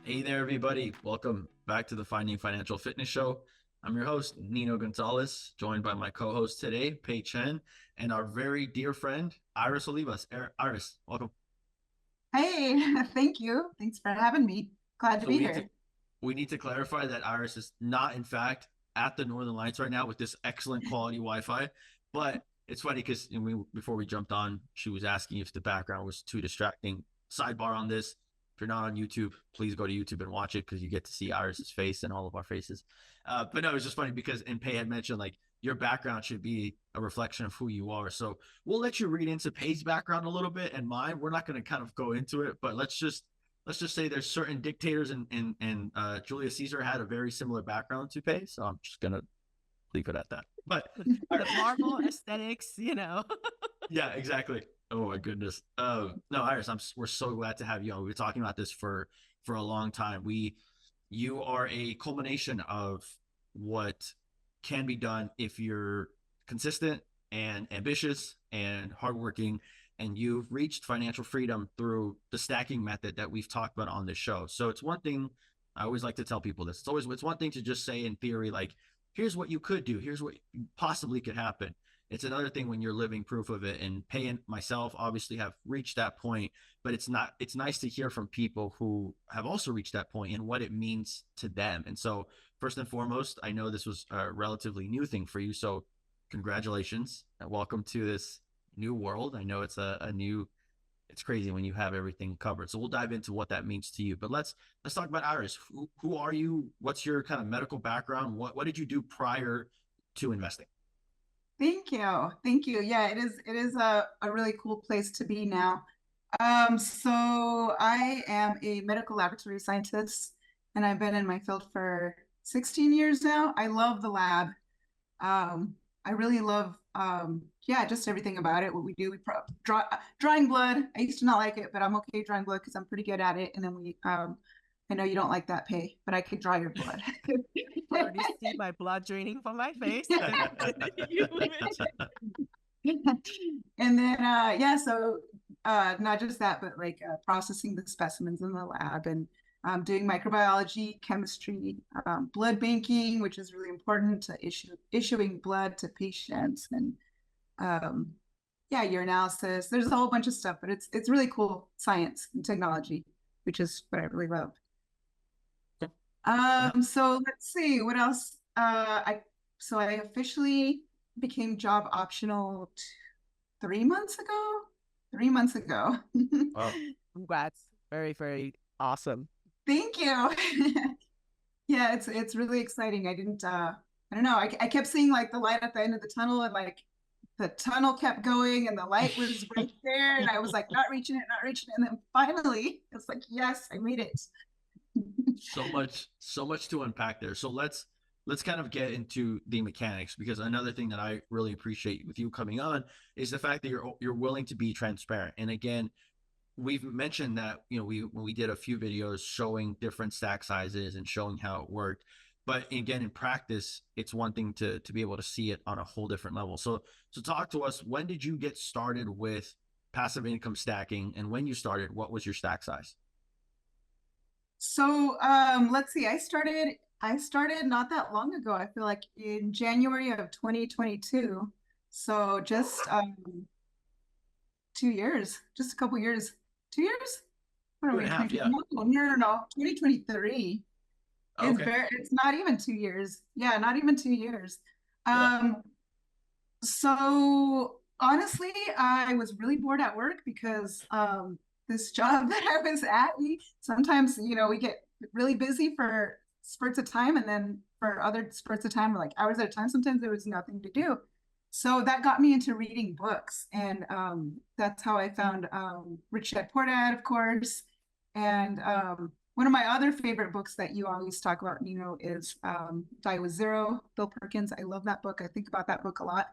Hey there, everybody. Welcome back to the Finding Financial Fitness Show. I'm your host, Nino Gonzalez, joined by my co-host today, Chen, and our very dear friend, Iris Olivas. Iris, welcome. Hey, thank you. Thanks for having me. Glad to So be we need to here. we need to clarify that Iris is not, in fact, at the Northern Lights right now with this excellent quality Wi-Fi. But it's funny because before we jumped on, she was asking if the background was too distracting. Sidebar on this: if you're not on YouTube, please go to YouTube and watch it because you get to see Iris's face and all of our faces. But no, it's just funny because Pei had mentioned like your background should be a reflection of who you are. So we'll let you read into Pei's background a little bit and mine. We're not going to kind of go into it, but let's just say there's certain dictators and Julius Caesar had a very similar background to Pei. So I'm just gonna leave it at that. But The Marvel aesthetics. yeah, exactly. Oh my goodness. No, Iris, we're so glad to have you on. We've been talking about this for a long time. You are a culmination of what can be done if you're consistent and ambitious and hardworking, and you've reached financial freedom through the stacking method that we've talked about on this show. So it's one thing I always like to tell people this. It's one thing to just say in theory, like, here's what you could do, here's what possibly could happen. It's another thing when you're living proof of it. And Pay and myself obviously have reached that point, but it's nice to hear from people who have also reached that point and what it means to them. And so first and foremost, I know this was a relatively new thing for you. So congratulations and welcome to this new world. I know it's crazy when you have everything covered. So we'll dive into what that means to you. But let's talk about Iris. Who are you? What's your kind of medical background? What did you do prior to investing? Thank you. Thank you. Yeah, it is a really cool place to be now. So I am a medical laboratory scientist and I've been in my field for 16 years now. I love the lab. I really love yeah, just everything about it. What we do, drawing blood. I used to not like it, but I'm okay drawing blood because I'm pretty good at it. And then I know you don't like that pay, but I could draw your blood. You already see my blood draining from my face. You mentioned. And then yeah, so not just that, but like processing the specimens in the lab and doing microbiology, chemistry, blood banking, which is really important to issuing blood to patients and um, yeah, urinalysis. There's a whole bunch of stuff, but it's really cool science and technology, which is what I really love. Yeah. So let's see what else. I officially became job optional 3 months ago. 3 months ago. Wow. Congrats. Very, very awesome. Thank you. Yeah, it's really exciting. I don't know. I kept seeing like the light at the end of the tunnel and like the tunnel kept going and the light was right there and I was like not reaching it, not reaching it. And then finally it's like, yes, I made it. So much to unpack there. So let's kind of get into the mechanics because another thing that I really appreciate with you coming on is the fact that you're willing to be transparent. And again, we've mentioned that when we did a few videos showing different stack sizes and showing how it worked, but again in practice it's one thing to be able to see it on a whole different level. So talk to us, when did you get started with passive income stacking, and when you started, what was your stack size? So let's see. I started not that long ago. I feel like in January of 2022. So just 2 years, just a couple years. 2 years? What are Two and we? a half, 20, yeah. no, no, no, no. 2023. Okay. It's not even 2 years. Yeah, not even 2 years. Yeah. Um, so honestly, I was really bored at work because this job that I was at, we sometimes, we get really busy for spurts of time, and then for other spurts of time, like hours at a time, sometimes there was nothing to do. So that got me into reading books, and that's how I found Rich Dad Poor Dad, of course. And one of my other favorite books that you always talk about, Nino, is Die with Zero, Bill Perkins. I love that book. I think about that book a lot.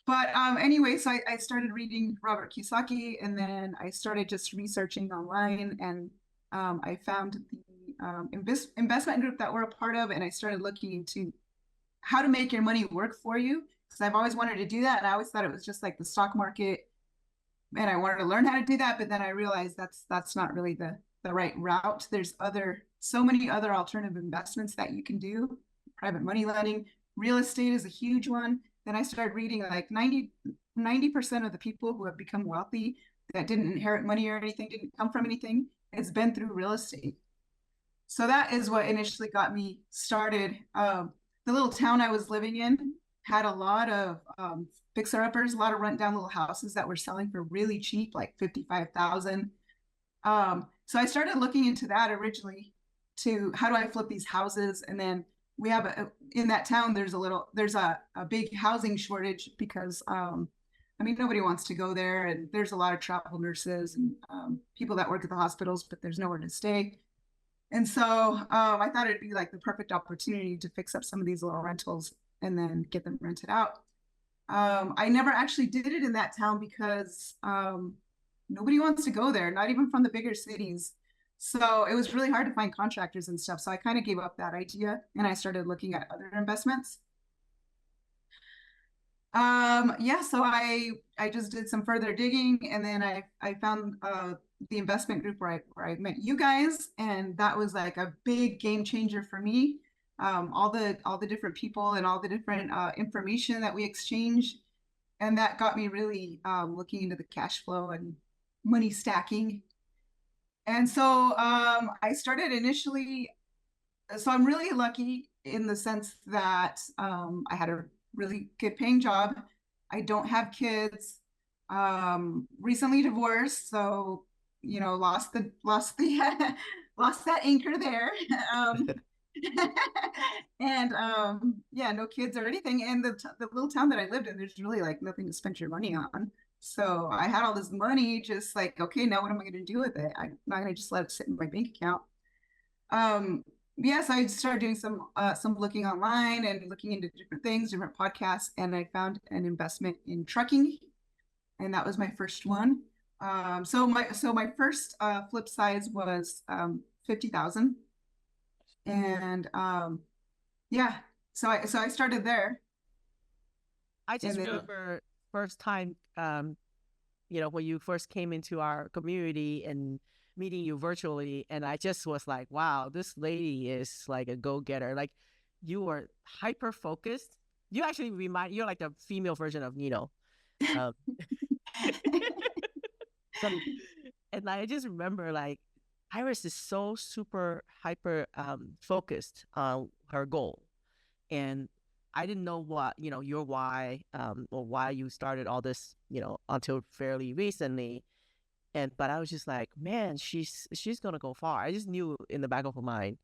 But anyway, so I started reading Robert Kiyosaki, and then I started just researching online, and I found the investment group that we're a part of, and I started looking into how to make your money work for you because I've always wanted to do that, and I always thought it was just like the stock market, and I wanted to learn how to do that, but then I realized that's not really the right route. There's other so many other alternative investments that you can do. Private money lending, real estate is a huge one. Then I started reading like 90% of the people who have become wealthy that didn't inherit money or anything, didn't come from anything, it's been through real estate. So that is what initially got me started. The little town I was living in had a lot of fixer-uppers, a lot of run-down little houses that were selling for really cheap, like 55,000. So I started looking into that originally, to how do I flip these houses, and then we have in that town there's a big housing shortage because I mean, nobody wants to go there, and there's a lot of travel nurses and people that work at the hospitals, but there's nowhere to stay. And so I thought it'd be like the perfect opportunity to fix up some of these little rentals and then get them rented out. I never actually did it in that town because nobody wants to go there, not even from the bigger cities. So it was really hard to find contractors and stuff. So I kind of gave up that idea and I started looking at other investments. Yeah, so I just did some further digging, and then I found the investment group where I met you guys, and that was like a big game changer for me. All the different people and all the different information that we exchanged, and that got me really looking into the cash flow and money stacking. And so I started initially. So I'm really lucky in the sense that I had a really good paying job. I don't have kids. Recently divorced, so you know, lost the lost that anchor there. And yeah, no kids or anything. And the little town that I lived in, there's really like nothing to spend your money on. So I had all this money, just like, okay, now what am I going to do with it? I'm not going to just let it sit in my bank account. Yes, I started doing some looking online and looking into different things, different podcasts, and I found an investment in trucking, and that was my first one. So my first flip size was 50,000, and yeah, so I started there. I just And then, remember first time, you know, when you first came into our community and meeting you virtually, and I just was like, wow, this lady is like a go-getter. Like, you were hyper focused. You actually you're like the female version of Nino. Um, so, and I just remember like Iris is so super hyper focused on her goal. And I didn't know what, you know, your why, or why you started all this, you know, until fairly recently. But I was just like, man, she's gonna go far. I just knew in the back of her mind.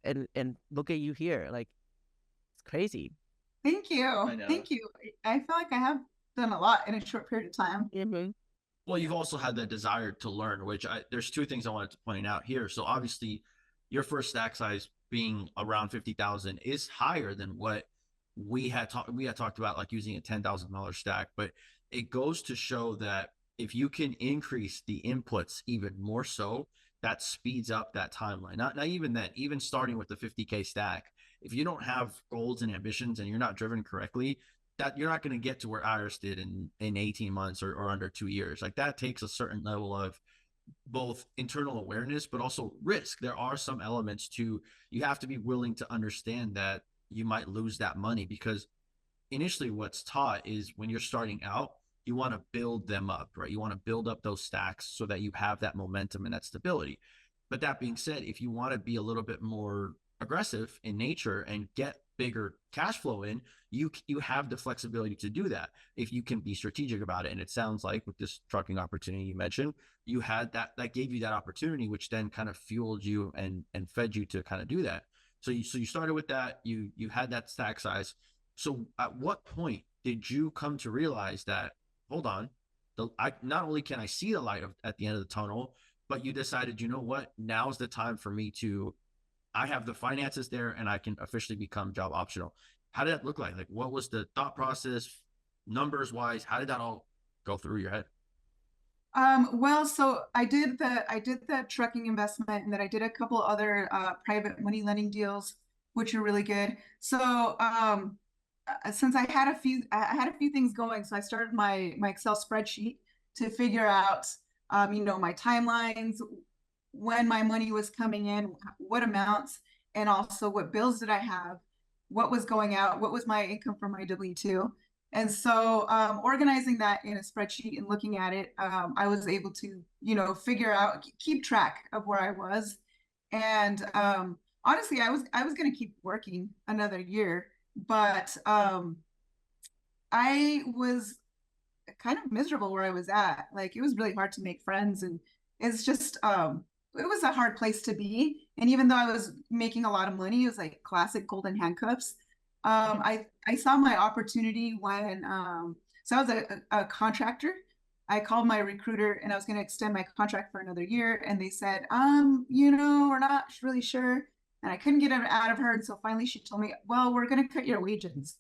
And look at you here, like, it's crazy. thank you, thank you. I feel like I have done a lot in a short period of time. Mm-hmm. Well, you've also had that desire to learn, which there's two things I wanted to point out here. So obviously, your first stack size being around 50,000 is higher than what we had talked about, like using a $10,000 stack. But it goes to show that if you can increase the inputs even more so, that speeds up that timeline. Not even that, even starting with the 50K stack, if you don't have goals and ambitions and you're not driven correctly, that you're not going to get to where Iris did in 18 months or under 2 years. Like, that takes a certain level of both internal awareness, but also risk. There are some elements to, you have to be willing to understand that you might lose that money, because initially what's taught is when you're starting out, you want to build them up, right? You want to build up those stacks so that you have that momentum and that stability. But that being said, if you want to be a little bit more aggressive in nature and get bigger cash flow in, you have the flexibility to do that if you can be strategic about it. And it sounds like with this trucking opportunity you mentioned, you had that gave you that opportunity, which then kind of fueled you and fed you to kind of do that. So you started with that, you had that stack size. So at what point did you come to realize that, hold on, not only can I see the light at the end of the tunnel, but you decided, you know what, now's the time for me to, I have the finances there and I can officially become job optional. How did that look like? Like, what was the thought process, numbers wise? How did that all go through your head? Well, so I did the trucking investment, and then I did a couple other private money lending deals, which are really good. So since I had a few things going, so I started my Excel spreadsheet to figure out, you know, my timelines, when my money was coming in, what amounts, and also what bills did I have, what was going out, what was my income from my W-2. And so organizing that in a spreadsheet and looking at it, I was able to, figure out, keep track of where I was. And honestly, I was going to keep working another year, but I was kind of miserable where I was at. Like it was really hard to make friends, and it's just it was a hard place to be. And even though I was making a lot of money, it was like classic golden handcuffs. I saw my opportunity when so I was a contractor. I called my recruiter and I was going to extend my contract for another year, and they said, we're not really sure. And I couldn't get it out of her. And so finally she told me, well, we're going to cut your wages.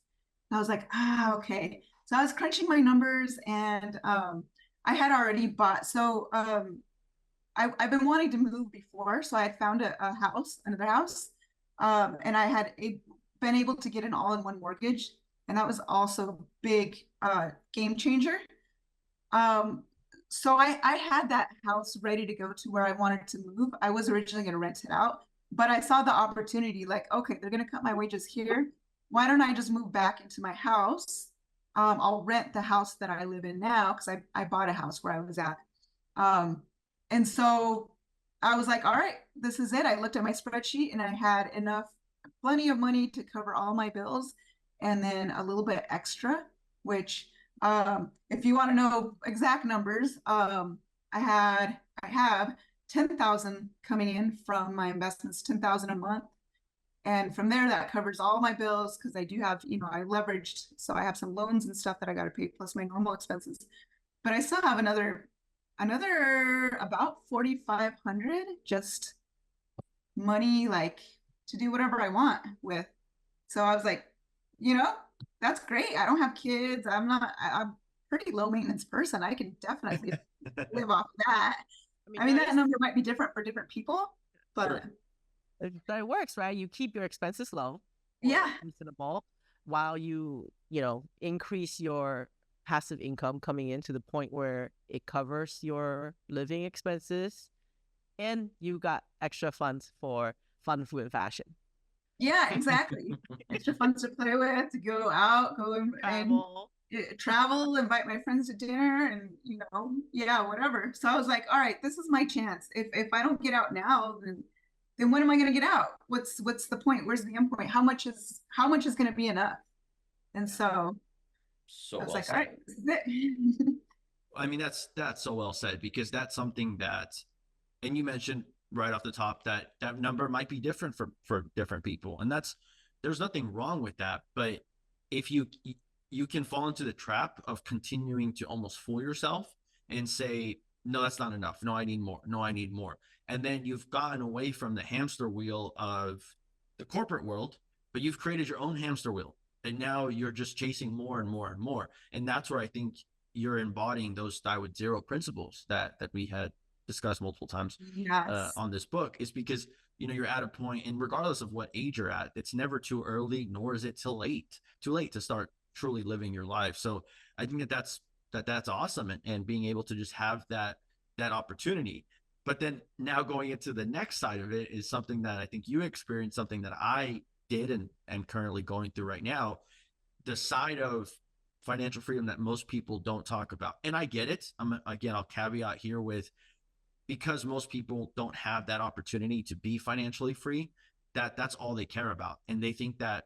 And I was like, okay. So I was crunching my numbers, and I had already bought. So I've been wanting to move before. So I had found another house, and I had been able to get an all-in-one mortgage. And that was also a big game changer. So I had that house ready to go to where I wanted to move. I was originally going to rent it out, but I saw the opportunity like, okay, they're going to cut my wages here. Why don't I just move back into my house? I'll rent the house that I live in now because I bought a house where I was at. And so I was like, all right, this is it. I looked at my spreadsheet and I had plenty of money to cover all my bills and then a little bit extra, which if you want to know exact numbers, I have 10,000 coming in from my investments, 10,000 a month. And from there, that covers all my bills because I do have, I leveraged. So I have some loans and stuff that I got to pay plus my normal expenses. But I still have another about 4,500 just money, like to do whatever I want with. So I was like, that's great. I don't have kids. I'm a pretty low maintenance person. I can definitely live off that. I mean, that number might be different for different people, but Sure. It works, right? You keep your expenses low, yeah, reasonable, while you increase your passive income coming in to the point where it covers your living expenses, and you got extra funds for fun, food, and fashion. yeah, exactly. Extra funds to play with, to go out, travel, invite my friends to dinner, and yeah, whatever. So I was like, all right, this is my chance. If I don't get out now, then when am I going to get out? What's the point? Where's the end point? How much is going to be enough? And so So I was well like, said. all right, this is it. I mean, that's so well said because that's something that, and you mentioned right off the top that that number might be different for different people, and there's nothing wrong with that. But if you can fall into the trap of continuing to almost fool yourself and say, no, that's not enough. No, I need more. No, I need more. And then you've gotten away from the hamster wheel of the corporate world, but you've created your own hamster wheel. And now you're just chasing more and more and more. And that's where I think you're embodying those die with zero principles that we had discussed multiple times Yes. on this book, is because you're at a point, and regardless of what age you're at, it's never too early, nor is it too late to start truly living your life. So I think that's awesome, and being able to just have that opportunity. But then now going into the next side of it is something that I think you experienced, something that I did and currently going through right now, the side of financial freedom that most people don't talk about. And I get it. I'll caveat here with, because most people don't have that opportunity to be financially free, that's all they care about. And they think that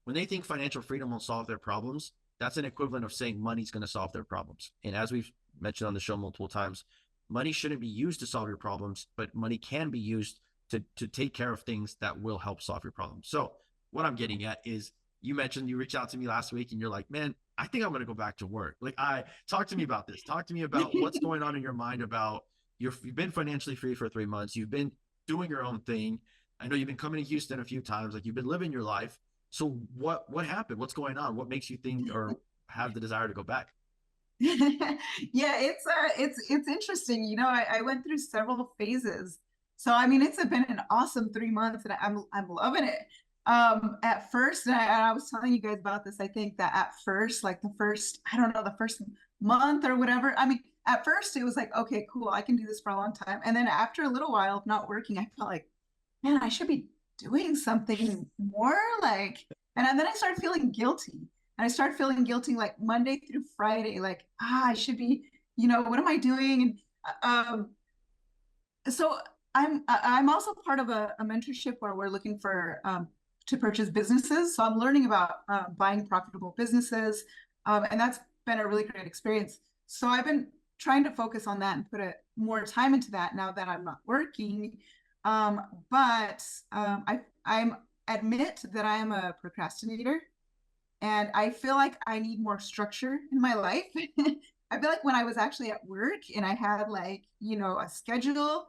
when they think financial freedom will solve their problems, that's an equivalent of saying money's going to solve their problems. And as we've mentioned on the show multiple times, money shouldn't be used to solve your problems, but money can be used to take care of things that will help solve your problems. So what I'm getting at is, you mentioned you reached out to me last week and you're like, man, I think I'm going to go back to work. Like, talk to me about this. Talk to me about what's going on in your mind about you've been financially free for 3 months. You've been doing your own thing. I know you've been coming to Houston a few times. Like, you've been living your life. So what happened? What's going on? What makes you think or have the desire to go back? Yeah, it's interesting. I went through several phases. So I mean, it's been an awesome 3 months, and I'm loving it. At first, and I was telling you guys about this. I think that at first, like the first, I don't know, the first month or whatever. I mean, at first it was like, okay, cool, I can do this for a long time. And then after a little while of not working, I felt like, man, I should be doing something more. Like, and then I started feeling guilty. And I started feeling guilty like Monday through Friday, like, I should be, what am I doing? And so I'm also part of a mentorship where we're looking for to purchase businesses. So I'm learning about buying profitable businesses, and that's been a really great experience. So I've been trying to focus on that and put more time into that now that I'm not working. But I'm admit that I am a procrastinator, and I feel like I need more structure in my life. I feel like when I was actually at work and I had like, a schedule,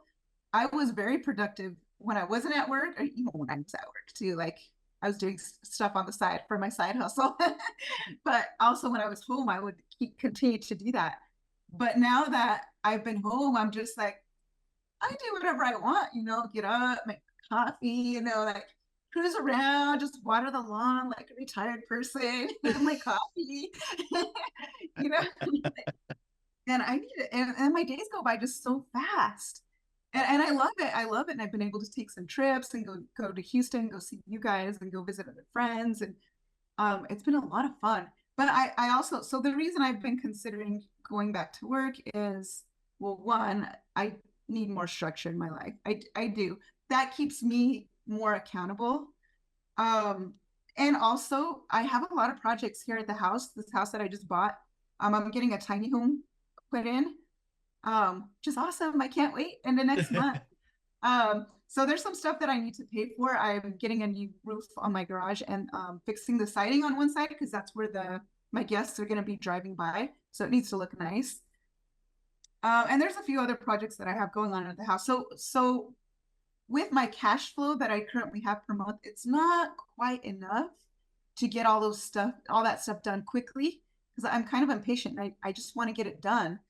I was very productive when I wasn't at work, or even when I was at work too. Like I was doing stuff on the side for my side hustle, but also when I was home, I would continue to do that. But now that I've been home, I'm just like, I do whatever I want, get up, make coffee, like cruise around, just water the lawn like a retired person, have my coffee, you know, and I need it. And my days go by just so fast. And I love it. I love it. And I've been able to take some trips and go to Houston, go see you guys and go visit other friends. And it's been a lot of fun. But I also, so the reason I've been considering going back to work is, well, one, I need more structure in my life. I do. That keeps me more accountable. And also I have a lot of projects here at the house, this house that I just bought. I'm getting a tiny home put in, which is awesome. I can't wait. And the next month. So there's some stuff that I need to pay for. I'm getting a new roof on my garage and fixing the siding on one side because that's where my guests are going to be driving by. So it needs to look nice. And there's a few other projects that I have going on at the house. So with my cash flow that I currently have per month, it's not quite enough to get all that stuff done quickly because I'm kind of impatient. I just want to get it done.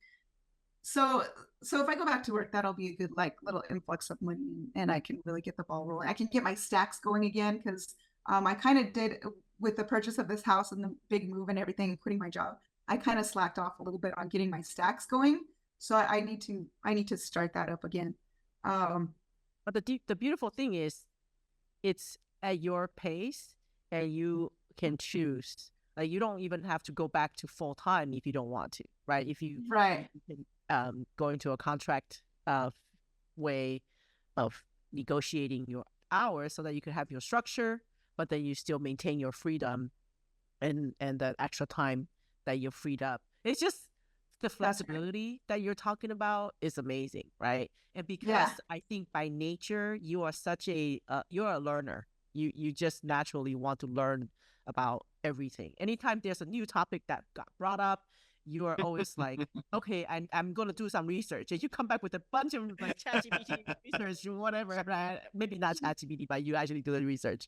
So if I go back to work, that'll be a good like little influx of money, and I can really get the ball rolling. I can get my stacks going again because I kind of did with the purchase of this house and the big move and everything, and quitting my job. I kind of slacked off a little bit on getting my stacks going. So I need to start that up again. But the beautiful thing is, it's at your pace, and you can choose. Like you don't even have to go back to full time if you don't want to, right? If you can go into a contract way of negotiating your hours so that you can have your structure, but then you still maintain your freedom and that extra time that you're freed up. It's just the flexibility that you're talking about is amazing, right? And because I think by nature you are such you're a learner. You just naturally want to learn about everything. Anytime there's a new topic that got brought up, you are always like, okay, I'm going to do some research. And you come back with a bunch of like ChatGPT research or whatever, right? Maybe not ChatGPT, but you actually do the research.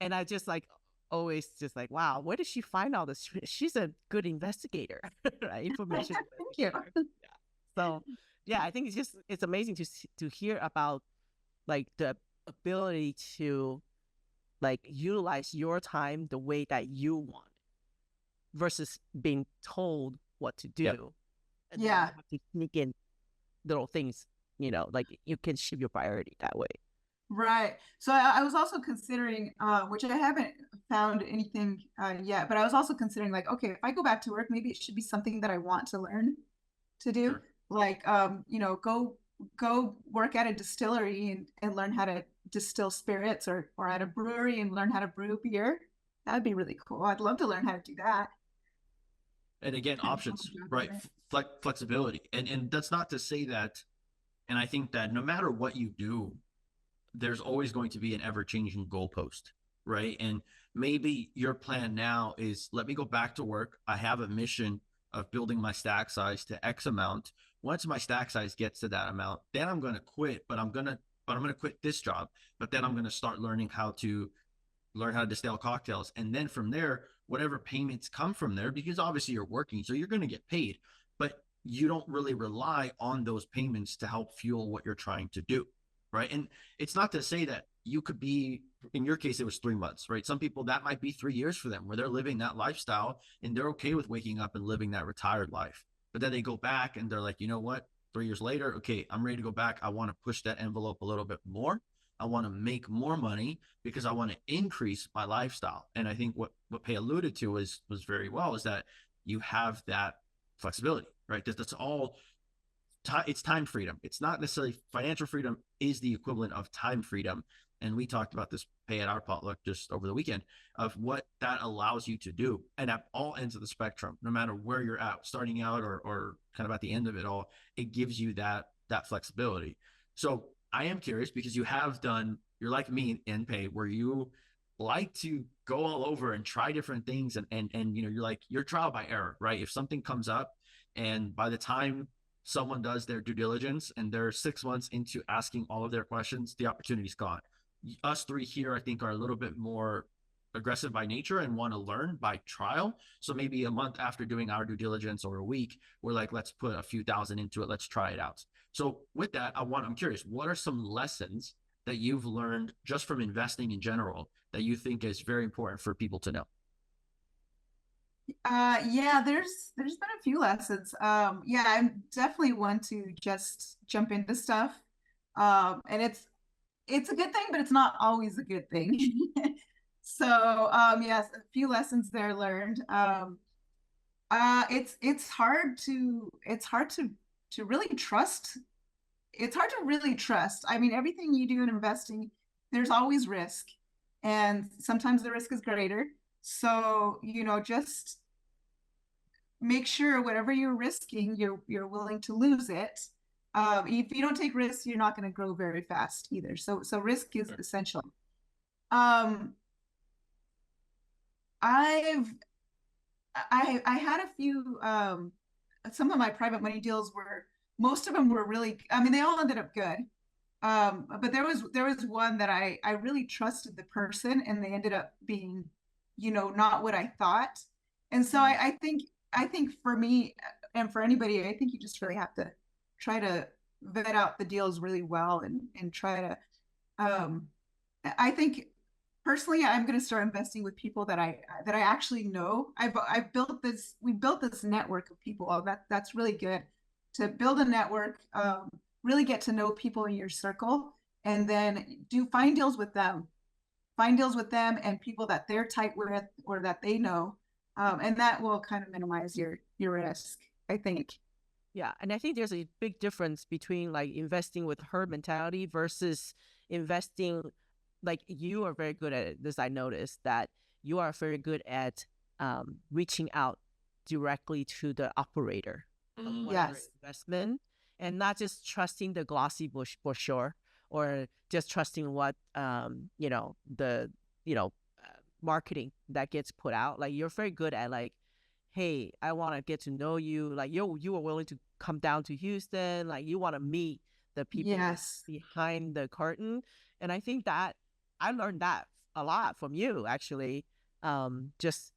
And I just like, always just like, wow, where did she find all this? She's a good investigator, right? Information. Thank you. Yeah. So yeah, I think it's amazing to hear about like the ability to like utilize your time the way that you want versus being told what to do. Yep. And then you have to sneak in little things, like you can shift your priority that way. Right. So I was also considering, which I haven't found anything yet, but I was also considering like, okay, if I go back to work, maybe it should be something that I want to learn to do. Sure. Like, go work at a distillery and learn how to distill spirits or at a brewery and learn how to brew beer. That'd be really cool. I'd love to learn how to do that. And again, options, right? Flexibility. And that's not to say that, and I think that no matter what you do, there's always going to be an ever-changing goalpost, right? And maybe your plan now is, let me go back to work. I have a mission of building my stack size to X amount. Once my stack size gets to that amount, then I'm going to quit, but I'm going to quit this job. But then I'm going to start learning how to distill cocktails. And then from there, whatever payments come from there, because obviously you're working, so you're going to get paid, but you don't really rely on those payments to help fuel what you're trying to do. Right. And it's not to say that you could be, in your case, it was 3 months, right? Some people that might be 3 years for them where they're living that lifestyle and they're okay with waking up and living that retired life. but then they go back and they're like, you know what, 3 years later, okay, I'm ready to go back. I want to push that envelope a little bit more. I want to make more money because I want to increase my lifestyle. And I think what Pei alluded to was very well, is that you have that flexibility, right? That's all. It's time freedom. It's not necessarily financial freedom is the equivalent of time freedom. And we talked about this Pay at our potluck just over the weekend, of what that allows you to do. And at all ends of the spectrum, no matter where you're at, starting out or kind of at the end of it all, it gives you that flexibility. So I am curious, because you're like me in Pay, where you like to go all over and try different things, and you're trial by error, right? If something comes up, and by the time someone does their due diligence and they're 6 months into asking all of their questions, the opportunity's gone. Us three here, I think, are a little bit more aggressive by nature and want to learn by trial. So maybe a month after doing our due diligence, or a week, we're like, let's put a few thousand into it. Let's try it out. So with that, I'm curious, what are some lessons that you've learned just from investing in general that you think is very important for people to know? Yeah, there's been a few lessons. Yeah, I'm definitely one to just jump into stuff. And it's a good thing, but it's not always a good thing. So, yes, a few lessons there learned. It's hard to really trust. It's hard to really trust. I mean, everything you do in investing, there's always risk, and sometimes the risk is greater. So, just make sure whatever you're risking, you're willing to lose it. If you don't take risks, you're not going to grow very fast either. So risk is essential. Um, I've I had a few some of my private money deals were, most of them were really, I mean, they all ended up good. But there was one that I really trusted the person, and they ended up being, not what I thought. And so I think for me and for anybody, I think you just really have to try to vet out the deals really well, and try to I think personally, I'm going to start investing with people that I actually know. We built this network of people. Oh, that's really good, to build a network, really get to know people in your circle, and then find deals with them. Find deals with them and people that they're tight with, or that they know. And that will kind of minimize your risk, I think. Yeah, and I think there's a big difference between like investing with herd mentality versus investing, like you are very good at it. This I noticed that you are very good at reaching out directly to the operator of whatever Yes. investment, and not just trusting the glossy brochure, or just trusting what the marketing that gets put out. Like you're very good at like, hey, I want to get to know you. Like you are willing to come down to Houston. Like you want to meet the people Yes. behind the curtain. And I think that I learned that a lot from you, actually. Just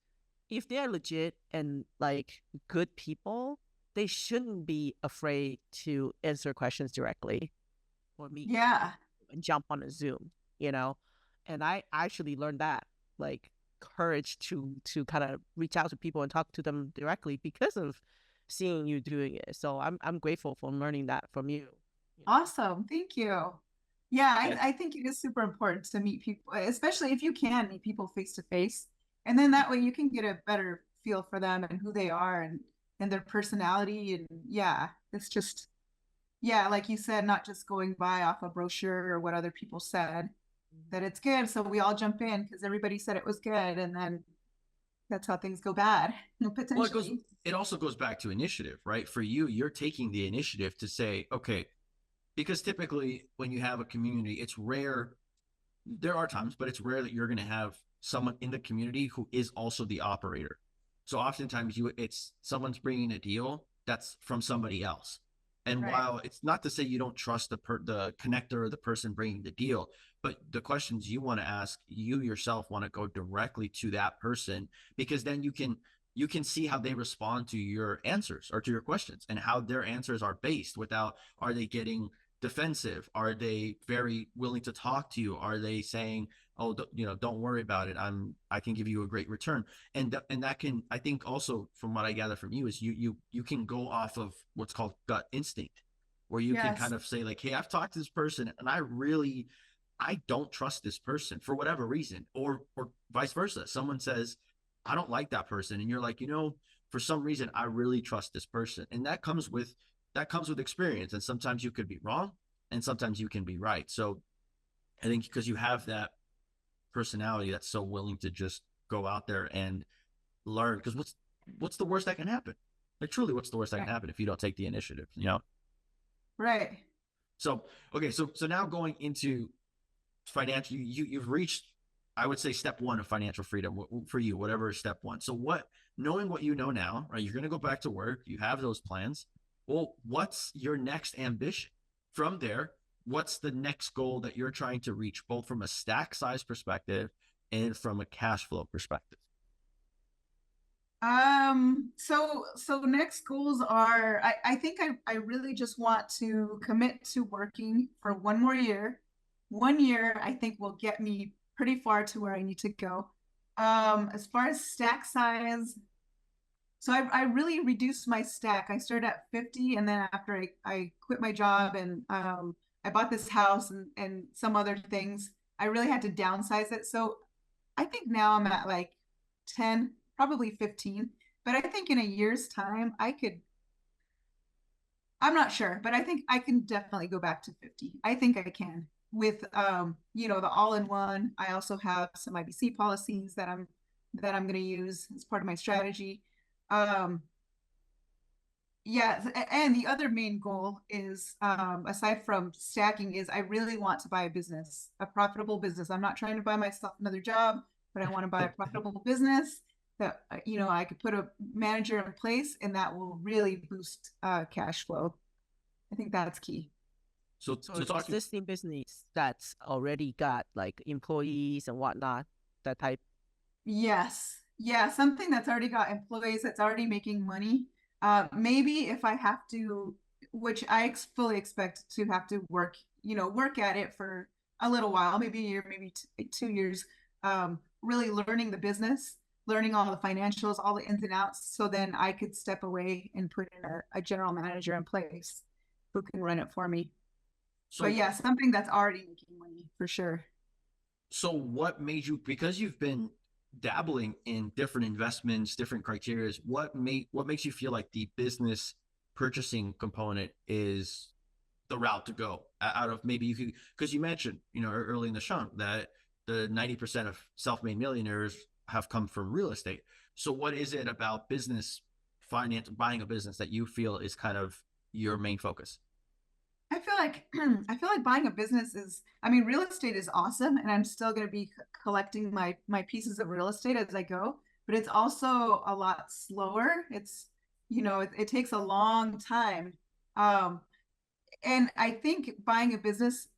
if they're legit and like good people, they shouldn't be afraid to answer questions directly or meet Yeah. and jump on a Zoom, you know? And I actually learned that, like courage to kind of reach out to people and talk to them directly because of seeing you doing it. So I'm grateful for learning that from you. Awesome. Thank you. Yeah, Yeah. I think it is super important to meet people, especially if you can meet people face to face. And then that way you can get a better feel for them and who they are, and their personality. And yeah, it's just, yeah, like you said, not just going by off a brochure or what other people said, that it's good. So we all jump in because everybody said it was good. And then that's how things go bad, Well, potentially. it also goes back to initiative, right? For you, you're taking the initiative to say, okay, because typically when you have a community, it's rare. There are times, but it's rare that you're going to have someone in the community who is also the operator. So oftentimes it's someone's bringing a deal that's from somebody else. And Right. while it's not to say you don't trust the connector or the person bringing the deal, but the questions you want to ask, you yourself want to go directly to that person, because then you can see how they respond to your answers or to your questions, and how their answers are based without, are they getting defensive? Are they very willing to talk to you? Are they saying, oh, don't worry about it. I can give you a great return. And that can, I think also from what I gather from you is you can go off of what's called gut instinct, where you can Yes. kind of say like, hey, I've talked to this person and I don't trust this person for whatever reason, or vice versa. Someone says, I don't like that person, and you're like, for some reason, I really trust this person, and that comes with experience. And sometimes you could be wrong, and sometimes you can be right. So I think because you have that personality that's so willing to just go out there and learn, because what's the worst that can happen? Like truly, what's the worst that can Right. happen if you don't take the initiative? Right. So okay, so now going into financial, you've reached, I would say, step one of financial freedom for you, whatever is step one. So knowing what you know now, right? You're going to go back to work. You have those plans. Well, what's your next ambition from there? What's the next goal that you're trying to reach, both from a stack size perspective and from a cash flow perspective? So next goals are, I think I really just want to commit to working for 1 more year. 1 year, I think will get me pretty far to where I need to go. As far as stack size, so I really reduced my stack. I started at 50, and then after I quit my job and I bought this house and some other things, I really had to downsize it. So I think now I'm at like 10, probably 15. But I think in a year's time, I'm not sure, but I think I can definitely go back to 50. I think I can with the all-in-one. I also have some IBC policies that I'm going to use as part of my strategy. Um, yeah, and the other main goal is, aside from stacking, is I really want to buy a business, a profitable business. I'm not trying to buy myself another job, but I want to buy a profitable business that I could put a manager in place, and that will really boost cash flow. I think that's key. So So so talking existing business that's already got like employees and whatnot, that type. Yes. Yeah, something that's already got employees, that's already making money. Maybe if I have to, which fully expect to have to work at it for a little while, maybe a year, maybe 2 years, really learning the business, learning all the financials, all the ins and outs, so then I could step away and put in a general manager in place who can run it for me. But so yeah, something that's already making money for sure. So what made you, because you've been dabbling in different investments, different criterias, what makes you feel like the business purchasing component is the route to go out of, maybe you could, because you mentioned, early in the show that the 90% of self-made millionaires have come from real estate. So what is it about business finance, buying a business, that you feel is kind of your main focus? I feel like I feel like buying a business is, I mean, real estate is awesome, and I'm still going to be collecting my pieces of real estate as I go, but it's also a lot slower. It takes a long time. Um, and I think buying a business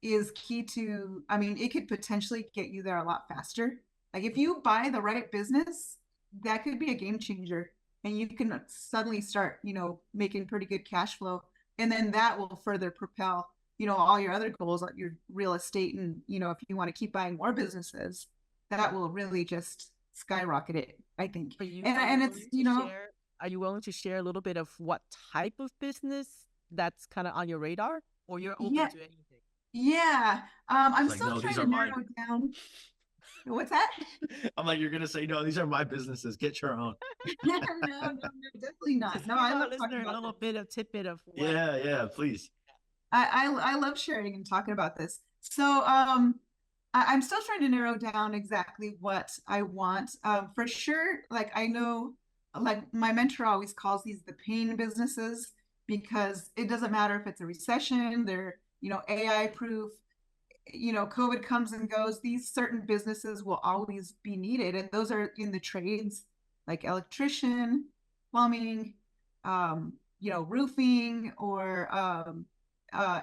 is key to, I mean, it could potentially get you there a lot faster. Like if you buy the right business, that could be a game changer, and you can suddenly start, making pretty good cash flow. And then that will further propel, all your other goals, like your real estate. And, if you want to keep buying more businesses, that will really just skyrocket it, I think. Are you And it's, willing to share? Are you willing to share a little bit of what type of business that's kind of on your radar, or you're open yeah, to anything? yeah. I'm It's like, still no, these trying are to narrow mine. it down. What's that? I'm like, you're gonna say no, these are my businesses. Get your own. No, no, no, definitely not. Just No, give I our love talking listener a about little this. bit of tidbit of what. Yeah, yeah, please. I love sharing and talking about this. So I'm still trying to narrow down exactly what I want. For sure, like I know, like my mentor always calls these the pain businesses, because it doesn't matter if it's a recession, they're AI proof. COVID comes and goes. These certain businesses will always be needed, and those are in the trades like electrician, plumbing, roofing, or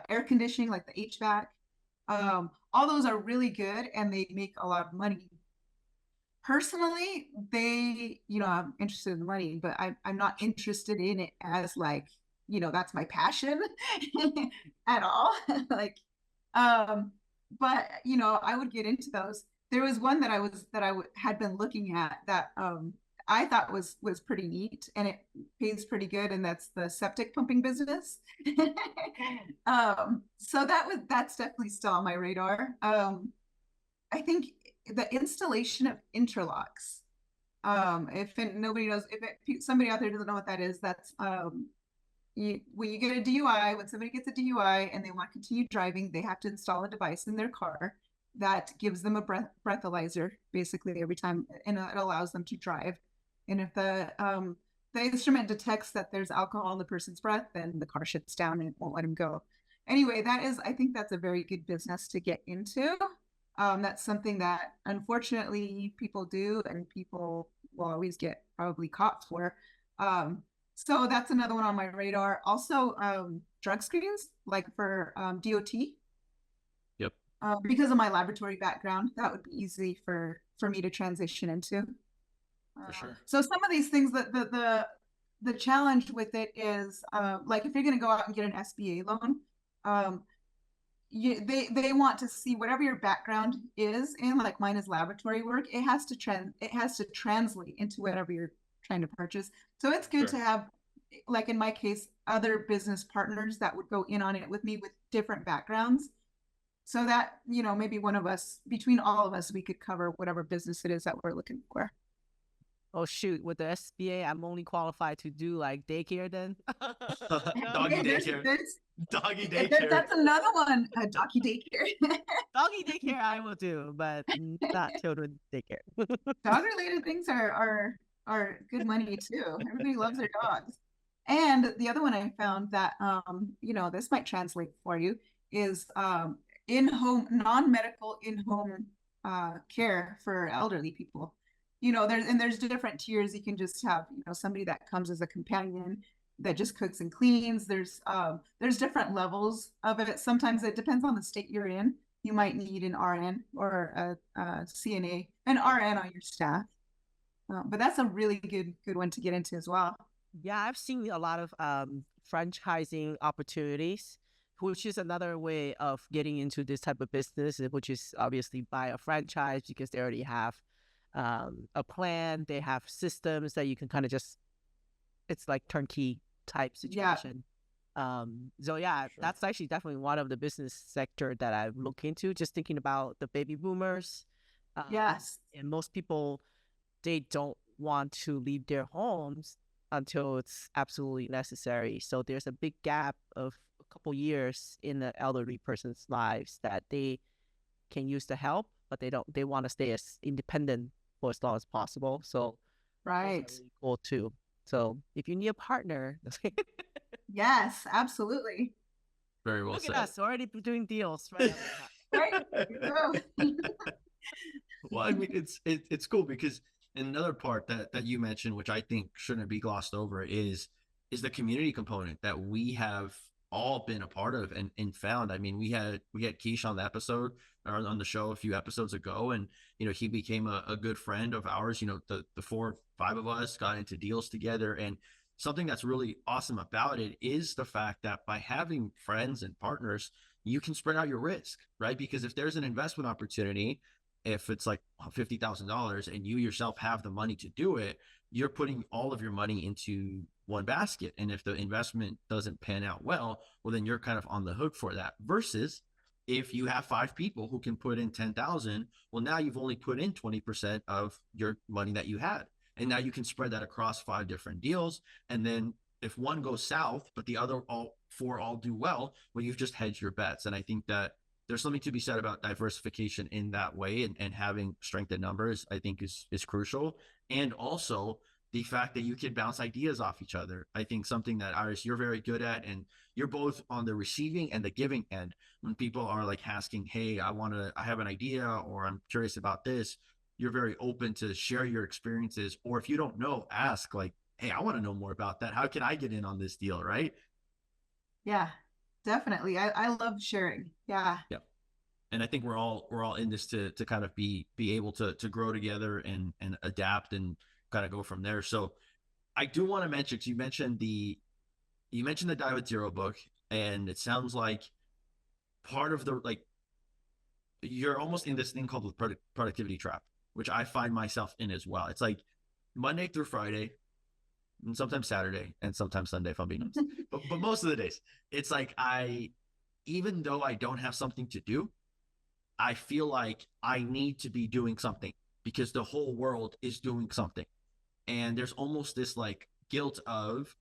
air conditioning, like the HVAC. All those are really good, and they make a lot of money. Personally, I'm interested in the money, but I'm not interested in it as like, that's my passion at all. Like, um, but you know, I would get into those. There was one that had been looking at that I thought was pretty neat, and it pays pretty good, and that's the septic pumping business. So that's definitely still on my radar. I think the installation of interlocks. If nobody knows, somebody out there doesn't know what that is, that's when you get a DUI, when somebody gets a DUI and they want to continue driving, they have to install a device in their car that gives them a breathalyzer basically every time, and it allows them to drive. And if the instrument detects that there's alcohol in the person's breath, then the car shuts down and it won't let them go. Anyway, I think that's a very good business to get into. That's something that unfortunately people do, and people will always get probably caught for. So that's another one on my radar. Also, drug screens, like for DOT. Yep. Because of my laboratory background, that would be easy for me to transition into. For sure. So some of these things, that the challenge with it is, like if you're going to go out and get an SBA loan, they want to see whatever your background is in, like mine is laboratory work. It has to translate into whatever you're trying to purchase. So it's good to have, like in my case, other business partners that would go in on it with me with different backgrounds, so that, you know, maybe one of us, between all of us, we could cover whatever business it is that we're looking for. Oh shoot, with the SBA, I'm only qualified to do like daycare then. Doggy daycare. Doggy daycare. That's another one. Doggy daycare. Doggy daycare I will do, but not children daycare. Dog related things are good money too. Everybody loves their dogs. And the other one I found that you know, this might translate for you, is in-home, non-medical in-home care for elderly people. You know, there's different tiers. You can just have, you know, somebody that comes as a companion that just cooks and cleans. There's different levels of it. Sometimes it depends on the state you're in. You might need an RN or a CNA, an RN on your staff. But that's a really good one to get into as well. Yeah, I've seen a lot of franchising opportunities, which is another way of getting into this type of business, which is obviously buy a franchise because they already have a plan. They have systems that you can kind of just, it's like turnkey type situation. So yeah, that's actually definitely one of the business sector that I look into, just thinking about the baby boomers. Yes. And most people, they don't want to leave their homes until it's absolutely necessary. So there's a big gap of a couple years in the elderly person's lives that they can use the help, but they want to stay as independent for as long as possible. So right, really cool too. So if you need a partner, yes, absolutely. Very well look said. at us already doing deals, right? Right. Well, I mean, it's cool because another part that you mentioned, which I think shouldn't be glossed over, is the community component that we have all been a part of and found. I mean, we had Keish on the episode, or on the show a few episodes ago, and you know, he became a good friend of ours. You know, the 4 or 5 of us got into deals together, and something that's really awesome about it is the fact that by having friends and partners, you can spread out your risk, right? Because if there's an investment opportunity, if it's like $50,000 and you yourself have the money to do it, you're putting all of your money into one basket. And if the investment doesn't pan out well, then you're kind of on the hook for that. Versus if you have 5 people who can put in 10,000, well, now you've only put in 20% of your money that you had. And now you can spread that across 5 different deals. And then if one goes south, but the other all 4 all do well, you've just hedged your bets. And I think that there's something to be said about diversification in that way, and having strength in numbers, I think is crucial. And also the fact that you can bounce ideas off each other. I think something that, Iris, you're very good at, and you're both on the receiving and the giving end. When people are like asking, hey, I have an idea, or I'm curious about this, you're very open to share your experiences. Or if you don't know, ask like, hey, I want to know more about that. How can I get in on this deal? Right. Yeah, definitely. I love sharing. Yeah. Yeah. And I think we're all in this to kind of be able to grow together and adapt and kind of go from there. So I do want to mention, because you mentioned the Die with Zero book, and it sounds like part of the, like, you're almost in this thing called the productivity trap, which I find myself in as well. It's like Monday through Friday, and sometimes Saturday, and sometimes Sunday, if I'm being honest. But most of the days, it's like even though I don't have something to do, I feel like I need to be doing something because the whole world is doing something. And there's almost this like guilt of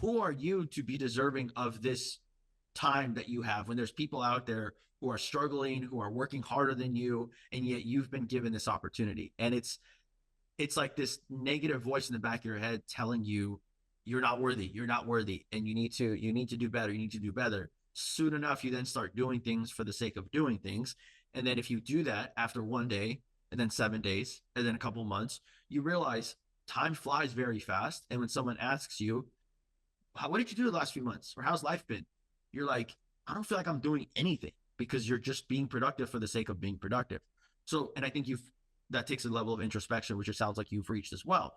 who are you to be deserving of this time that you have when there's people out there who are struggling, who are working harder than you, and yet you've been given this opportunity. And it's like this negative voice in the back of your head telling you you're not worthy, and you need to do better, you need to do better. Soon enough, you then start doing things for the sake of doing things. And then if you do that after one day, and then 7 days, and then a couple months, you realize time flies very fast. And when someone asks you, what did you do the last few months? Or how's life been? You're like, I don't feel like I'm doing anything, because you're just being productive for the sake of being productive. So, and I think that takes a level of introspection, which it sounds like you've reached as well.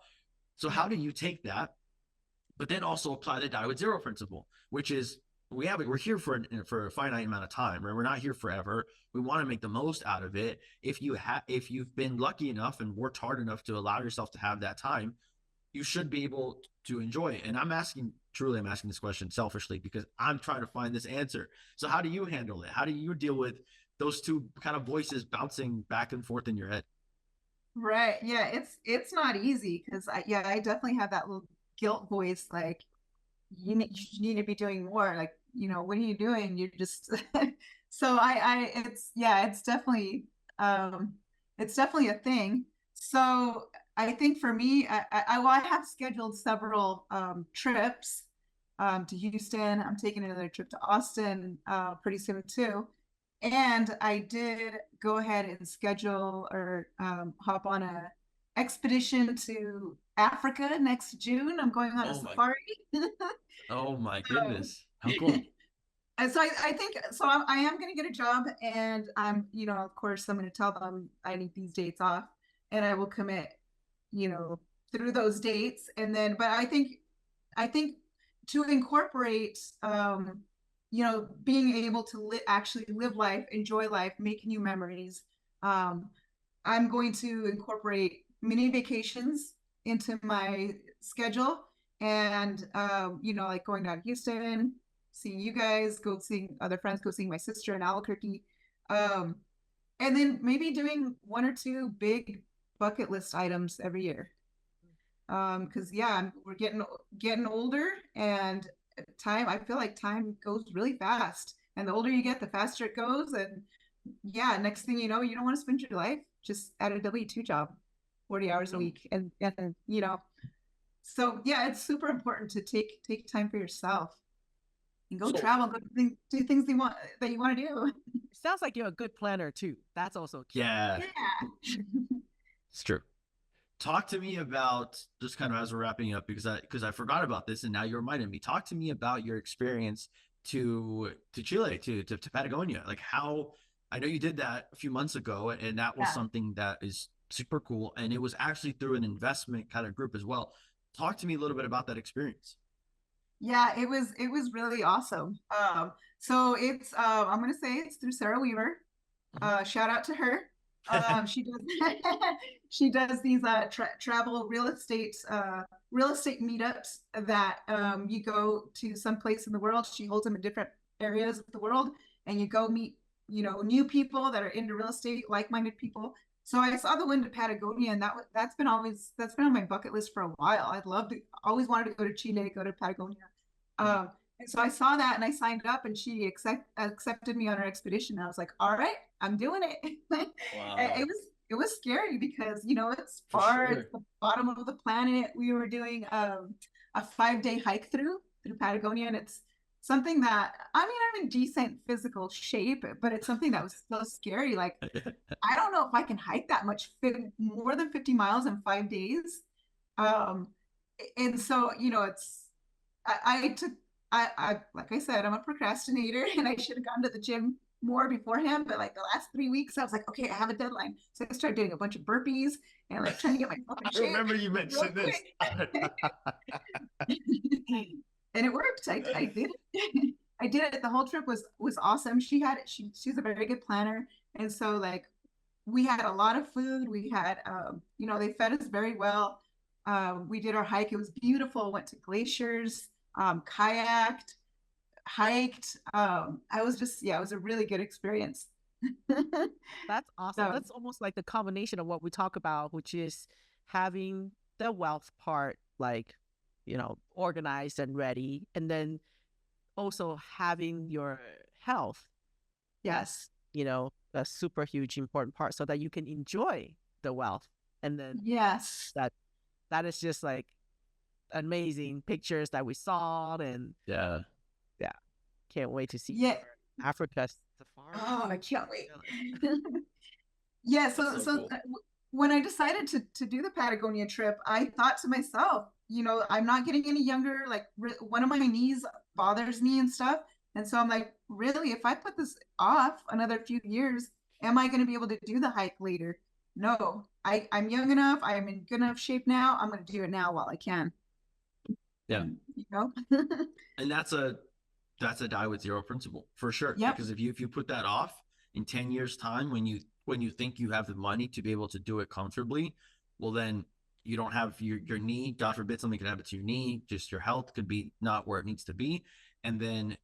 So how do you take that, but then also apply the die with zero principle, which is we're here for a finite amount of time, right? We're not here forever. We want to make the most out of it. If you've been lucky enough and worked hard enough to allow yourself to have that time, you should be able to enjoy it. And I'm asking this question selfishly because I'm trying to find this answer. So how do you handle it? How do you deal with those two kind of voices bouncing back and forth in your head? Right. Yeah, it's not easy because I definitely have that little guilt voice like you need to be doing more. Like, what are you doing? You're just so it's definitely a thing. So I think for me, I have scheduled several trips to Houston. I'm taking another trip to Austin pretty soon too. And I did go ahead and schedule or hop on a expedition to Africa next June. I'm going on a safari. Oh my goodness. How cool. And so I think so. I am going to get a job, and of course, I'm going to tell them I need these dates off, and I will commit, through those dates. And then, but I think to incorporate, being able to actually live life, enjoy life, make new memories. I'm going to incorporate mini vacations into my schedule, and like going down to Houston, seeing you guys, go seeing other friends, go seeing my sister in Albuquerque, and then maybe doing one or two big bucket list items every year. Because we're getting older, and I feel like time goes really fast, and the older you get, the faster it goes. And next thing you know, you don't want to spend your life just at a W-2 job, 40 hours a week, and so it's super important to take time for yourself and go travel, go do things that you want to do. It sounds like you're a good planner too. That's also key. Yeah. It's true. Talk to me about, just kind of as we're wrapping up, because I forgot about this and now you reminded me. Talk to me about your experience to Chile, to Patagonia. Like how, I know you did that a few months ago, and that was something that is super cool, and it was actually through an investment kind of group as well. Talk to me a little bit about that experience. Yeah, it was really awesome. So it's I'm gonna say it's through Sarah Weaver. Shout out to her. She does she does these travel real estate meetups that you go to some place in the world. She holds them in different areas of the world, and you go meet new people that are into real estate, like-minded people. So I saw the wind to Patagonia, and that's been on my bucket list for a while. Always wanted to go to Chile, go to Patagonia. And so I saw that and I signed up, and she accepted me on her expedition. I was like, all right, I'm doing it. Wow. It was scary because, it's far, it's the bottom of the planet. We were doing a 5-day hike through Patagonia, and it's something that, I'm in decent physical shape, but it's something that was so scary. Like, I don't know if I can hike that much, more than 50 miles in 5 days. And so, I like I said, I'm a procrastinator, and I should have gone to the gym more beforehand. But like the last 3 weeks, I was like, okay, I have a deadline. So I started doing a bunch of burpees and like trying to get myself in shape. I remember you mentioned this. And it worked. I did it. I did it. The whole trip was awesome. She's a very good planner. And so like we had a lot of food. We had, you know, they fed us very well. We did our hike. It was beautiful. Went to glaciers, kayaked, hiked. I was just, yeah, it was a really good experience. That's awesome. So, That's almost like the combination of what we talk about, which is having the wealth part, like, organized and ready, and then also having your health yes, as, a super huge important part so that you can enjoy the wealth. And then yes. that is just like amazing pictures that we saw, and Yeah. yeah, can't wait to see Yeah. Africa safari. Oh, I can't wait. Yeah, so That's so so cool. when I decided to do the Patagonia trip, I thought to myself, you know, I'm not getting any younger. Like one of my knees bothers me and stuff, and so I'm like, really, if I put this off another few years, am I going to be able to do the hike later? No, I'm young enough. I'm in good enough shape now. I'm going to do it now while I can. Yeah. You know. And that's a die with zero principle for sure. Yep. Because if you put that off in 10 years time, when you think you have the money to be able to do it comfortably, well, then you don't have your knee, God forbid something could happen to your knee, just your health could be not where it needs to be. And then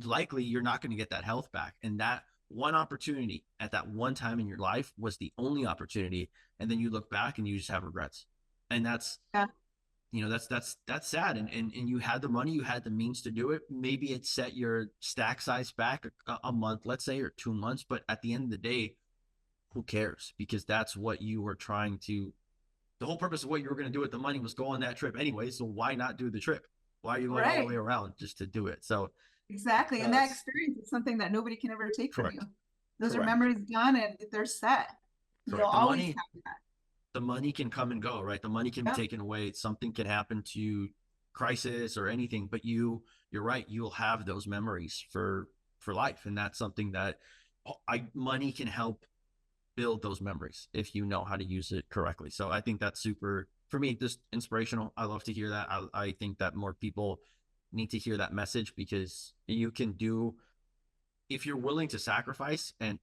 likely you're not going to get that health back. And that one opportunity at that one time in your life was the only opportunity. And then you look back and you just have regrets. And that's, Yeah. that's sad. And you had the money, you had the means to do it. Maybe it set your stack size back a month, let's say, or 2 months. But at the end of the day, who cares? Because that's what you were trying to, the whole purpose of what you were going to do with the money was go on that trip anyway. So why not do the trip? Why are you going all the way around just to do it? So exactly. And that experience is something that nobody can ever take from you. Those are memories done and they're set. You'll always have that. The money can come and go, right? The money can be taken away. Something can happen to crisis or anything, but you're right. You'll have those memories for life. And that's something that money can help build those memories if you know how to use it correctly. So I think that's super, for me, just inspirational. I love to hear that. I think that more people need to hear that message, because you can do, if you're willing to sacrifice, and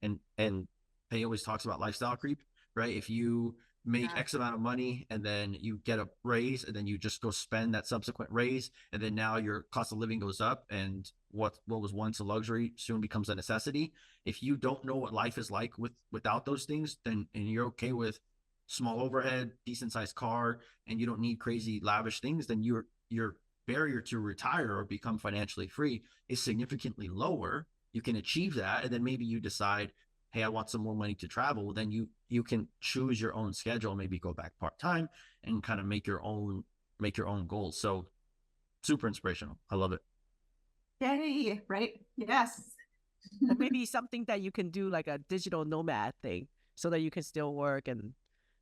Pei always talks about lifestyle creep, right? If you make X amount of money and then you get a raise and then you just go spend that subsequent raise, and then now your cost of living goes up, and what was once a luxury soon becomes a necessity. If you don't know what life is like without those things, then, and you're okay with small overhead, decent sized car, and you don't need crazy lavish things, then your barrier to retire or become financially free is significantly lower. You can achieve that, and then maybe you decide, hey, I want some more money to travel. Then you can choose your own schedule, maybe go back part-time and kind of make your own goals. So super inspirational. I love it. Yay, right? Yes. And maybe something that you can do, like a digital nomad thing, so that you can still work and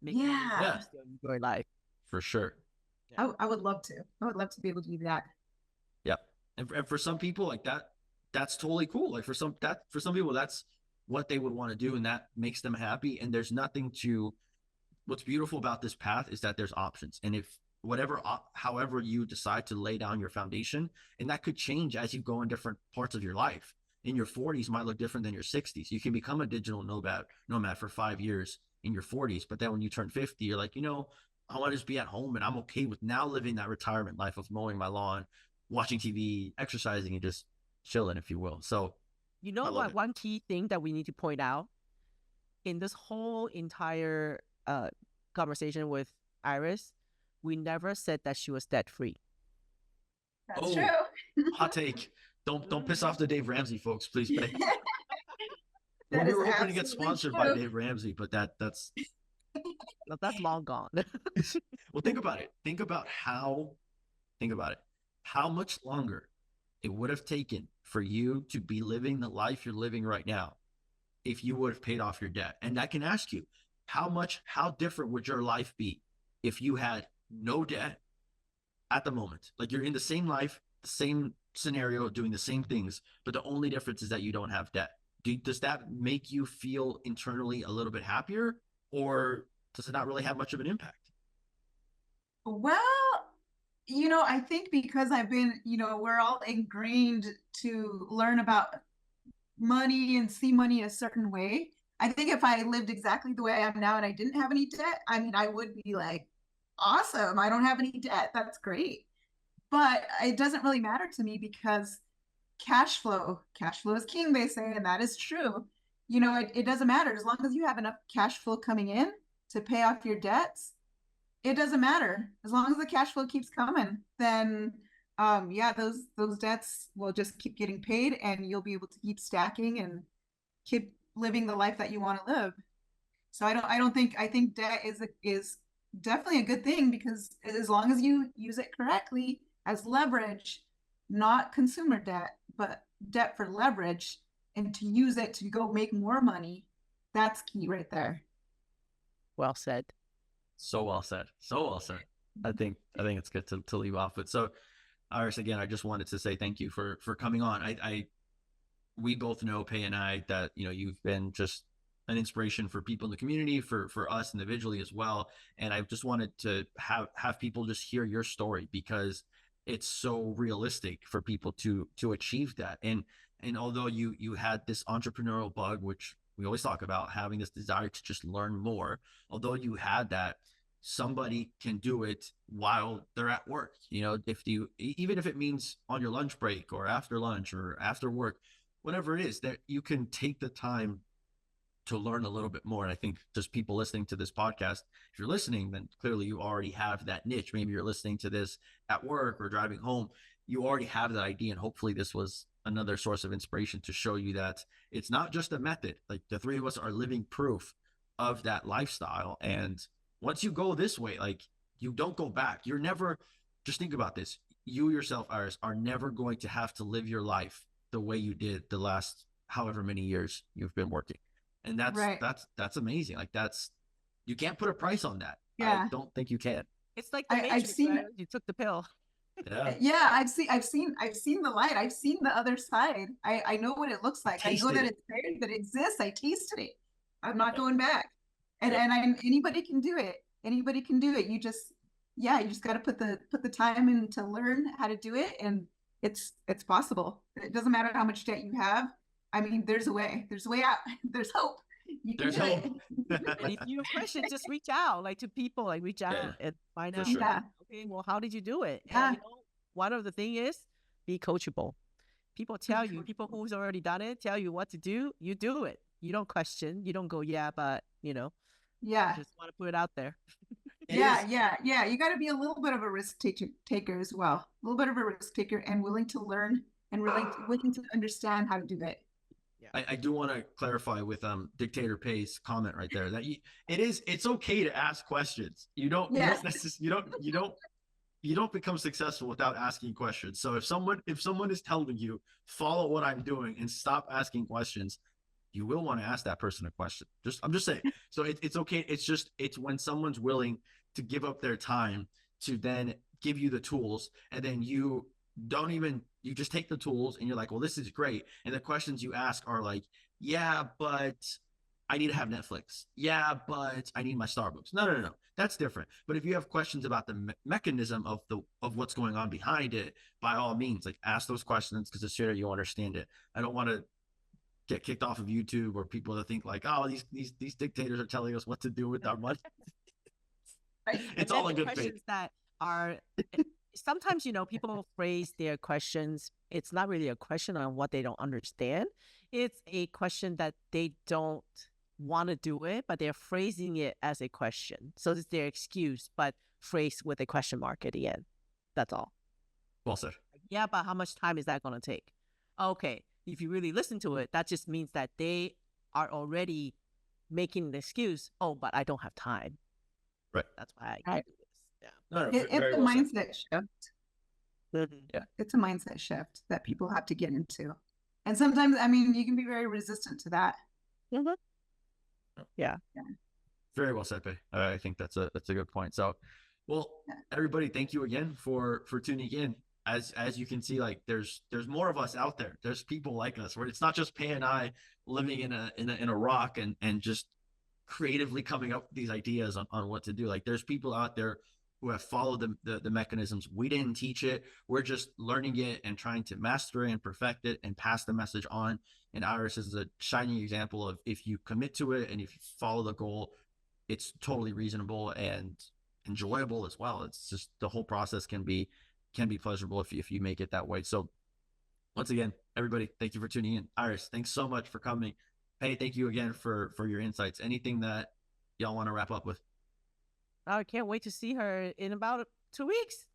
make still enjoy life. For sure. Yeah. I would love to. I would love to be able to do that. Yeah. And for some people, like that's totally cool. Like for some people, that's what they would want to do, and that makes them happy. And there's nothing to, what's beautiful about this path is that there's options. And if however you decide to lay down your foundation, and that could change as you go in different parts of your life. In your 40s might look different than your 60s. You can become a digital nomad for 5 years in your 40s, but then when you turn 50, you're like, I want to just be at home, and I'm okay with now living that retirement life of mowing my lawn, watching TV, exercising, and just chilling, if you will. So what? One key thing that we need to point out in this whole entire conversation with Iris, we never said that she was debt free. That's true. Hot take. Don't piss off the Dave Ramsey folks, please. We were hoping to get sponsored by Dave Ramsey, but that's long gone. Well, think about it. Think about how much longer it would have taken for you to be living the life you're living right now if you would have paid off your debt. And I can ask you, how different would your life be if you had no debt at the moment? Like, you're in the same life, the same scenario, doing the same things, but the only difference is that you don't have debt. Does that make you feel internally a little bit happier, or does it not really have much of an impact? Well, I think because I've been, we're all ingrained to learn about money and see money a certain way. I think if I lived exactly the way I am now and I didn't have any debt, I mean, I would be like, awesome, I don't have any debt. That's great. But it doesn't really matter to me because cash flow is king, they say, and that is true. You know, it doesn't matter as long as you have enough cash flow coming in to pay off your debts. It doesn't matter as long as the cash flow keeps coming. Then, yeah, those debts will just keep getting paid, and you'll be able to keep stacking and keep living the life that you want to live. So I think debt is definitely a good thing because as long as you use it correctly as leverage, not consumer debt, but debt for leverage, and to use it to go make more money, that's key right there. Well said. So well said. So well said. I think it's good to leave off with. So Iris, again, I just wanted to say thank you for coming on. We both know, Pei and I, that you've been just an inspiration for people in the community, for us individually as well. And I just wanted to have people just hear your story because it's so realistic for people to achieve that. And although you had this entrepreneurial bug, which we always talk about, having this desire to just learn more, although you had that, somebody can do it while they're at work. Even if it means on your lunch break or after lunch or after work, whatever it is, that you can take the time to learn a little bit more. And I think just people listening to this podcast, if you're listening, then clearly you already have that niche. Maybe you're listening to this at work or driving home. You already have that idea. And hopefully this was another source of inspiration to show you that it's not just a method. Like the three of us are living proof of that lifestyle. And once you go this way, like you don't go back. You're never, just think about this. You yourself, Iris, are never going to have to live your life the way you did the last however many years you've been working. And that's amazing. Like you can't put a price on that. Yeah. I don't think you can. It's like the Matrix, right? You took the pill. Yeah, I've seen the light. I've seen the other side. I know what it looks like. I know that it's there, that it exists. I tasted it. I'm not going back. And anybody can do it. Anybody can do it. You just got to put the time in to learn how to do it, and it's possible. It doesn't matter how much debt you have. I mean, there's a way. There's a way out. There's hope. There's hope. And if you have questions, just reach out, to people, reach out and find out. Sure. Yeah. Okay, well, how did you do it? Yeah. And, one of the thing is be coachable. People tell you, people who's already done it, tell you what to do. You do it. You don't question. You don't go, yeah, but Yeah. Just want to put it out there. Yeah. You got to be a little bit of a risk taker as well. A little bit of a risk taker and willing to learn and willing to understand how to do it. Yeah. I do want to clarify with Dictator Pay's comment right there that it's okay to ask questions. You don't become successful without asking questions. So if someone is telling you follow what I'm doing and stop asking questions, you will want to ask that person a question. I'm just saying. So it's okay. It's when someone's willing to give up their time to then give you the tools, and then you just take the tools and you're like, well, this is great. And the questions you ask are like, yeah, but I need to have Netflix. Yeah, but I need my Starbucks. No. That's different. But if you have questions about the mechanism of what's going on behind it, by all means, ask those questions because it's sure you understand it. I don't want to get kicked off of YouTube or people that think oh, these dictators are telling us what to do with our money. It's all in good faith. That are sometimes, people phrase their questions. It's not really a question on what they don't understand. It's a question that they don't want to do it, but they're phrasing it as a question. So it's their excuse, but phrased with a question mark at the end. That's all. Well said. Yeah, but how much time is that going to take? Okay. If you really listen to it, that just means that they are already making an excuse. Oh, but I don't have time. Right. That's why I do this. Yeah. No, It's a mindset shift. Mm-hmm. Yeah. It's a mindset shift that people have to get into. And sometimes, I mean, you can be very resistant to that. Mm-hmm. Yeah. Very well said, Pei. I think that's a good point. So, well, everybody, thank you again for tuning in. As you can see, there's more of us out there. There's people like us where it's not just Pei and I living in a rock and just creatively coming up with these ideas on what to do. There's people out there who have followed the mechanisms. We didn't teach it. We're just learning it and trying to master it and perfect it and pass the message on. And Iris is a shining example of, if you commit to it and if you follow the goal, it's totally reasonable and enjoyable as well. It's just, the whole process can be pleasurable if you make it that way. So once again, everybody, thank you for tuning in. Iris, thanks so much for coming. Hey, thank you again for your insights. Anything that y'all want to wrap up with? I can't wait to see her in about 2 weeks.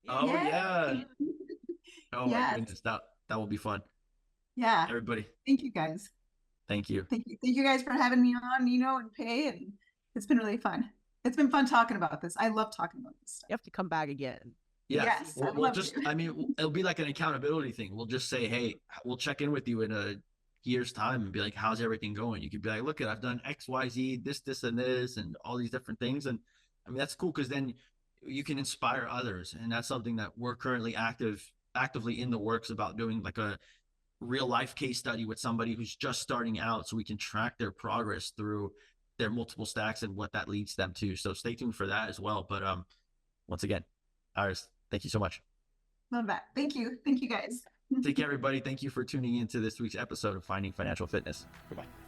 Oh yeah. Oh my Yes. goodness, that will be fun. Yeah. Everybody, Thank you guys. thank you. Thank you guys for having me on, Nino and Pay, and it's been really fun. It's been fun talking about this. I love talking about this stuff. You have to come back again. Yeah, Yes, I'd we'll love just, to. I mean, it'll be like an accountability thing. We'll just say, hey, we'll check in with you in a year's time and be like, how's everything going? You could be like, look, I've done X, Y, Z, this, and this, and all these different things. And I mean, that's cool, because then you can inspire others. And that's something that we're currently actively in the works about doing, like a real life case study with somebody who's just starting out, so we can track their progress through their multiple stacks and what that leads them to. So stay tuned for that as well. But once again, Iris, thank you so much. Love that. Thank you. Thank you guys. Take care, everybody. Thank you for tuning in to this week's episode of Finding Financial Fitness. Goodbye.